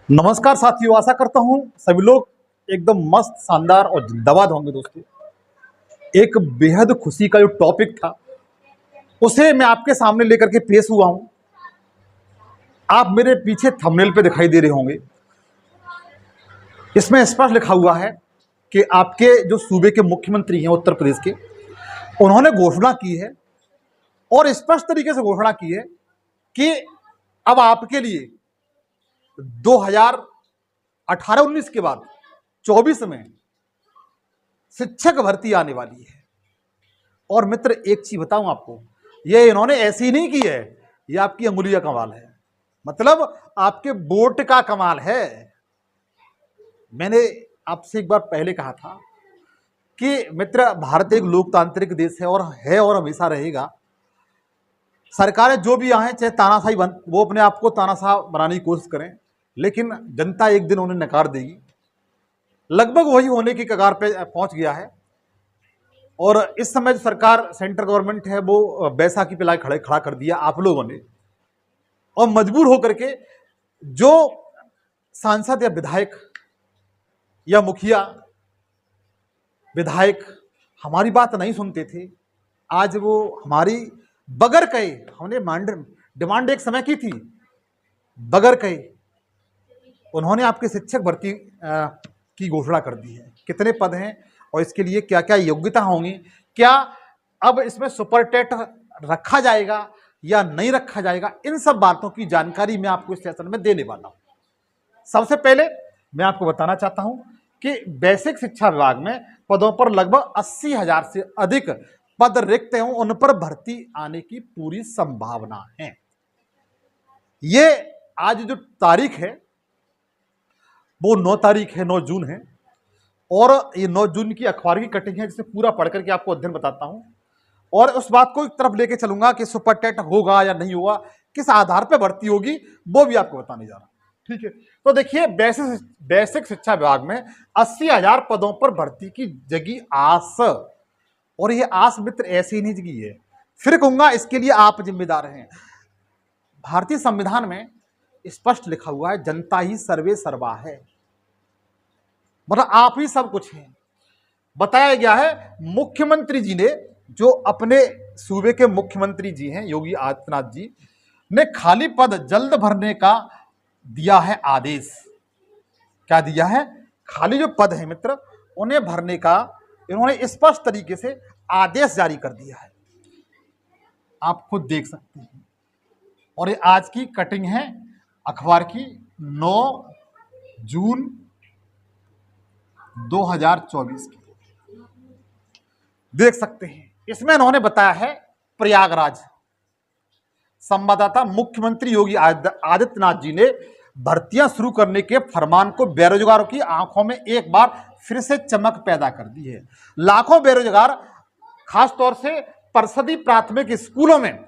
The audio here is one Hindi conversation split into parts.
नमस्कार साथियों, आशा करता हूं सभी लोग एकदम मस्त, शानदार और जिंदाबाद होंगे। दोस्तों, एक बेहद खुशी का जो टॉपिक था उसे मैं आपके सामने लेकर के पेश हुआ हूं। आप मेरे पीछे थंबनेल पे दिखाई दे रहे होंगे। इसमें स्पष्ट लिखा हुआ है कि आपके जो सूबे के मुख्यमंत्री हैं उत्तर प्रदेश के, उन्होंने घोषणा की है और स्पष्ट तरीके से घोषणा की है कि अब आपके लिए 2018-19 के बाद 24 में शिक्षक भर्ती आने वाली है। और मित्र, एक चीज बताऊं आपको, ये इन्होंने ऐसी ही नहीं की है, ये आपकी अंगुली का कमाल है, मतलब आपके वोट का कमाल है। मैंने आपसे एक बार पहले कहा था कि मित्र, भारत एक लोकतांत्रिक देश है और हमेशा रहेगा। सरकारें जो भी आए, चाहे तानाशाही वो अपने आप को तानाशाह बनाने की कोशिश करें, लेकिन जनता एक दिन उन्हें नकार देगी। लगभग वही होने की कगार पे पहुंच गया है। और इस समय जो सरकार, सेंट्रल गवर्नमेंट है, वो बैसाखी पे लाए खड़ा कर दिया आप लोगों ने, और मजबूर होकर के जो सांसद या विधायक या मुखिया विधायक हमारी बात नहीं सुनते थे, आज वो हमारी बगैर कहे, हमने डिमांड एक समय की थी, बगैर कहे उन्होंने आपकी शिक्षक भर्ती की घोषणा कर दी है। कितने पद हैं और इसके लिए क्या क्या योग्यता होंगी, क्या अब इसमें सुपर टेट रखा जाएगा या नहीं रखा जाएगा, इन सब बातों की जानकारी मैं आपको इस सेशन में देने वाला हूं। सबसे पहले मैं आपको बताना चाहता हूं कि बेसिक शिक्षा विभाग में पदों पर लगभग 80,000 से अधिक पद रिक्त हैं, उन पर भर्ती आने की पूरी संभावना है। ये आज जो तारीख है वो 9 तारीख है, 9 जून है, और ये 9 जून की अखबार की कटिंग है, जिसे पूरा पढ़ करके आपको अध्ययन बताता हूं और उस बात को एक तरफ लेके चलूंगा कि सुपर टेट होगा या नहीं होगा, किस आधार पर भर्ती होगी, वो भी आपको बताने जा रहा हूं। ठीक है, तो देखिए, बेसिक शिक्षा विभाग में 80,000 पदों पर भर्ती की जगी आस, और ये आस मित्र ऐसी ही नहीं जगी है, फिर कहूंगा इसके लिए आप जिम्मेदार हैं। भारतीय संविधान में स्पष्ट लिखा हुआ है, जनता ही सर्वे सर्वा है, मतलब आप ही सब कुछ हैं। बताया गया है, मुख्यमंत्री जी ने, जो अपने सूबे के मुख्यमंत्री जी हैं योगी आदित्यनाथ जी ने, खाली पद जल्द भरने का दिया है आदेश। क्या दिया है? खाली जो पद है मित्र, उन्हें भरने का इन्होंने स्पष्ट तरीके से आदेश जारी कर दिया है। आप खुद देख सकते हैं, और ये आज की कटिंग है अखबार की, 9 जून 2024 की, देख सकते हैं। इसमें इन्होंने बताया है, प्रयागराज संवाददाता, मुख्यमंत्री योगी आदित्यनाथ जी ने भर्तियां शुरू करने के फरमान को बेरोजगारों की आंखों में एक बार फिर से चमक पैदा कर दी है। लाखों बेरोजगार, खासतौर से परिषदीय प्राथमिक स्कूलों में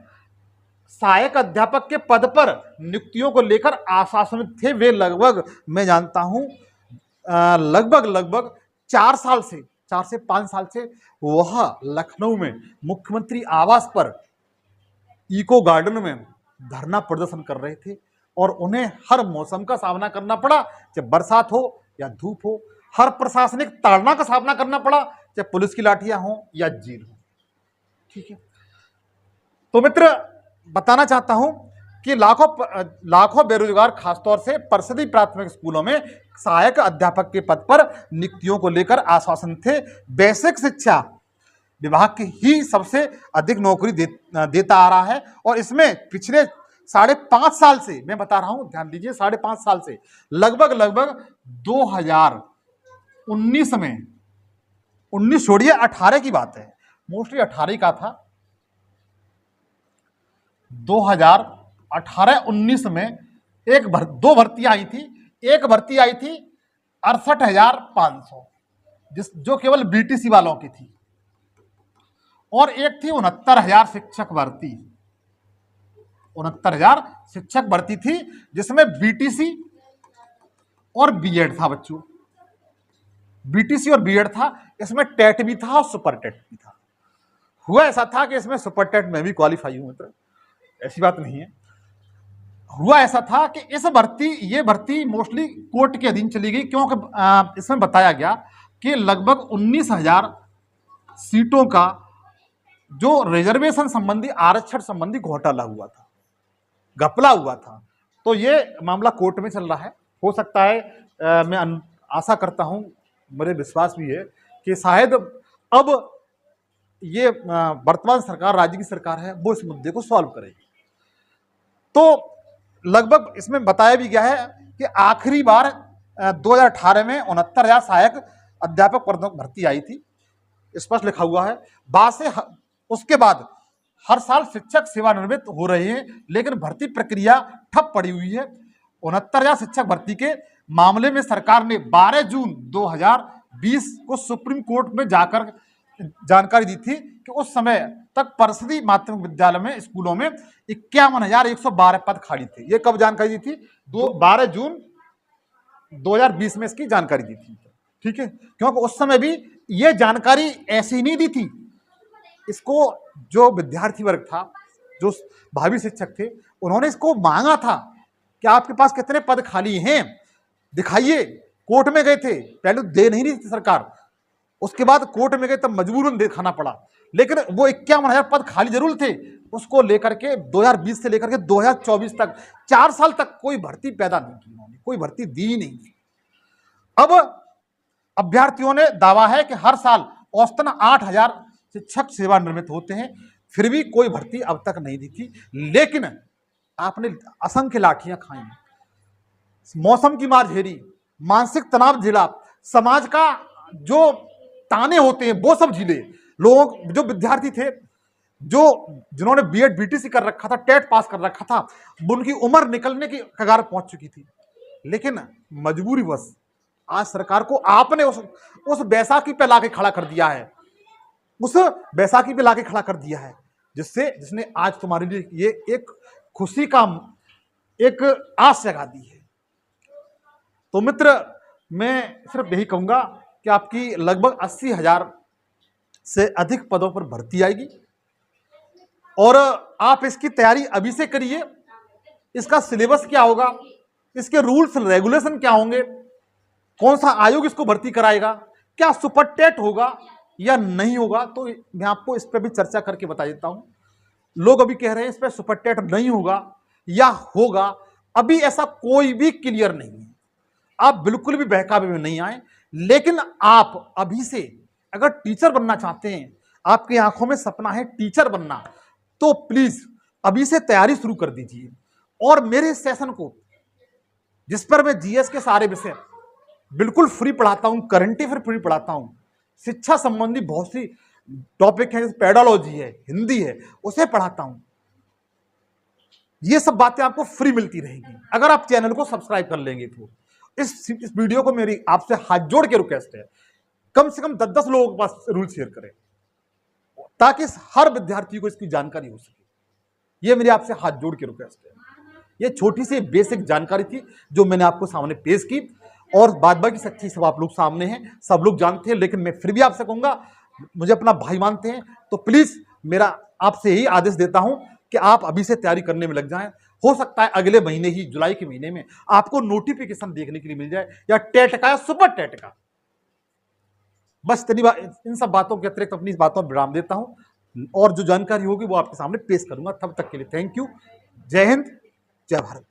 सहायक अध्यापक के पद पर नियुक्तियों को लेकर आशासन थे। वे लगभग, मैं जानता हूं, लगभग 4 से 5 साल से वह लखनऊ में मुख्यमंत्री आवास पर इको गार्डन में धरना प्रदर्शन कर रहे थे, और उन्हें हर मौसम का सामना करना पड़ा, चाहे बरसात हो या धूप हो, हर प्रशासनिक ताड़ना का सामना करना पड़ा, चाहे पुलिस की लाठियां हो या जेल हो। ठीक है, तो मित्र, बताना चाहता हूं कि लाखों बेरोजगार, खासतौर से परिषदीय प्राथमिक स्कूलों में सहायक अध्यापक के पद पर नियुक्तियों को लेकर आश्वासन थे। बेसिक शिक्षा विभाग की ही सबसे अधिक नौकरी देता आ रहा है, और इसमें पिछले 5.5 साल से, मैं बता रहा हूं, ध्यान दीजिए, 5.5 साल से लगभग 2019 में, 19 छोड़िए, 18 की बात है, मोस्टली 18 का था, 2018-19 में दो भर्तियां आई थी। एक भर्ती आई थी 68,500, जो केवल बीटीसी वालों की थी, और एक थी 69,000 शिक्षक भर्ती, 69,000 शिक्षक भर्ती थी, जिसमें बीटीसी और बीएड था। बच्चों, बीटीसी और बीएड था, इसमें टेट भी था और सुपर टेट भी था। हुआ ऐसा था कि इसमें सुपर टेट में भी क्वालिफाई हूं मित्र, ऐसी बात नहीं है। हुआ ऐसा था कि ये भर्ती मोस्टली कोर्ट के अधीन चली गई, क्योंकि इसमें बताया गया कि लगभग 19,000 सीटों का जो रिजर्वेशन संबंधी, आरक्षण संबंधी घोटाला हुआ था, घपला हुआ था। तो ये मामला कोर्ट में चल रहा है। हो सकता है, मैं आशा करता हूं, मेरे विश्वास भी है कि शायद अब ये वर्तमान सरकार, राज्य की सरकार है, वो इस मुद्दे को सॉल्व करेगी। तो लगभग इसमें बताया भी गया है कि आखिरी बार 2018 में 69,000 सहायक अध्यापक पदों की भर्ती आई थी, स्पष्ट लिखा हुआ है। बाद से उसके बाद हर साल शिक्षक सेवानिवृत्त हो रहे हैं, लेकिन भर्ती प्रक्रिया ठप पड़ी हुई है। 69,000 शिक्षक भर्ती के मामले में सरकार ने 12 जून 2020 को सुप्रीम कोर्ट में जाकर जानकारी दी थी कि उस समय तक परिषदीय माध्यमिक विद्यालय में, स्कूलों में 51,112 पद खाली थे। ये कब जानकारी दी थी? 12 जून 2020 में इसकी जानकारी दी थी। ठीक है, क्योंकि उस समय भी ये जानकारी ऐसी नहीं दी थी। इसको जो विद्यार्थी वर्ग था, जो भावी शिक्षक थे, उन्होंने इसको मांगा था कि आपके पास कितने पद खाली हैं, दिखाइए। कोर्ट में गए थे, पहले दे नहीं रही थी सरकार, उसके बाद कोर्ट में गए तब मजबूरन दिखाना पड़ा। लेकिन वो 51,000 पद खाली जरूर थे, उसको लेकर के 2020 से लेकर के 2024 तक 4 साल तक कोई भर्ती पैदा नहीं की उन्होंने, कोई भर्ती दी नहीं। अब अभ्यर्थियों ने दावा है कि हर साल औसतन 8,000 शिक्षक सेवानिवृत्त होते हैं, फिर भी कोई भर्ती अब तक नहीं दी थी। लेकिन आपने असंख्य लाठियां खाई, मौसम की मार झेली, मानसिक तनाव झेला, समाज का जो ताने होते हैं वो सब झेले। लोग, जो विद्यार्थी थे, जिन्होंने बीएड बीटीसी कर रखा था, टेट पास कर रखा था, उनकी उम्र निकलने की कगार पहुंच चुकी थी। लेकिन मजबूरीवश आज सरकार को आपने उस बैसाखी पे लाके खड़ा कर दिया है, उस बैसाखी पे लाके खड़ा कर दिया है, जिसने आज तुम्हारे लिए ये एक खुशी का एक आस जगा दी है। तो मित्र, मैं सिर्फ यही कहूंगा कि आपकी लगभग 80,000 से अधिक पदों पर भर्ती आएगी और आप इसकी तैयारी अभी से करिए। इसका सिलेबस क्या होगा, इसके रूल्स रेगुलेशन क्या होंगे, कौन सा आयोग इसको भर्ती कराएगा, क्या सुपर टेट होगा या नहीं होगा, तो मैं आपको इस पर भी चर्चा करके बता देता हूं। लोग अभी कह रहे हैं इस पर सुपर टेट नहीं होगा या होगा, अभी ऐसा कोई भी क्लियर नहीं है। आप बिल्कुल भी बहकावे में नहीं आए। लेकिन आप अभी से अगर टीचर बनना चाहते हैं, आपकी आंखों में सपना है टीचर बनना, तो प्लीज अभी से तैयारी शुरू कर दीजिए। और मेरे इस सेशन को, जिस पर मैं जीएस के सारे विषय बिल्कुल फ्री पढ़ाता हूं, करंट अफेयर फ्री पढ़ाता हूं, शिक्षा संबंधी बहुत सी टॉपिक है, पेडोलॉजी है, हिंदी है, उसे पढ़ाता हूं। ये सब बातें आपको फ्री मिलती रहेगी अगर आप चैनल को सब्सक्राइब कर लेंगे। तो इस वीडियो को मेरी आपसे हाथ जोड़ के रिक्वेस्ट है, कम से कम 10-10 लोगों के पास रूल शेयर करें, ताकि हर विद्यार्थी को इसकी जानकारी हो सके। ये मेरी आपसे हाथ जोड़ के रिक्वेस्ट है। ये छोटी सी बेसिक जानकारी थी जो मैंने आपको सामने पेश की, और बाद बाकी सच्ची सब आप लोग सामने हैं, सब लोग जानते हैं। लेकिन मैं फिर भी आपसे कहूंगा, मुझे अपना भाई मानते हैं तो प्लीज मेरा आपसे यही आदेश देता हूं कि आप अभी से तैयारी करने में लग जाएं। हो सकता है अगले महीने ही, जुलाई के महीने में, आपको नोटिफिकेशन देखने के लिए मिल जाए, या टेट का या सुपर टेट का। बस इतनी बात, इन सब बातों के अतिरिक्त अपनी इस बातों पर विराम देता हूं, और जो जानकारी होगी वो आपके सामने पेश करूंगा। तब तक के लिए थैंक यू। जय हिंद, जय भारत।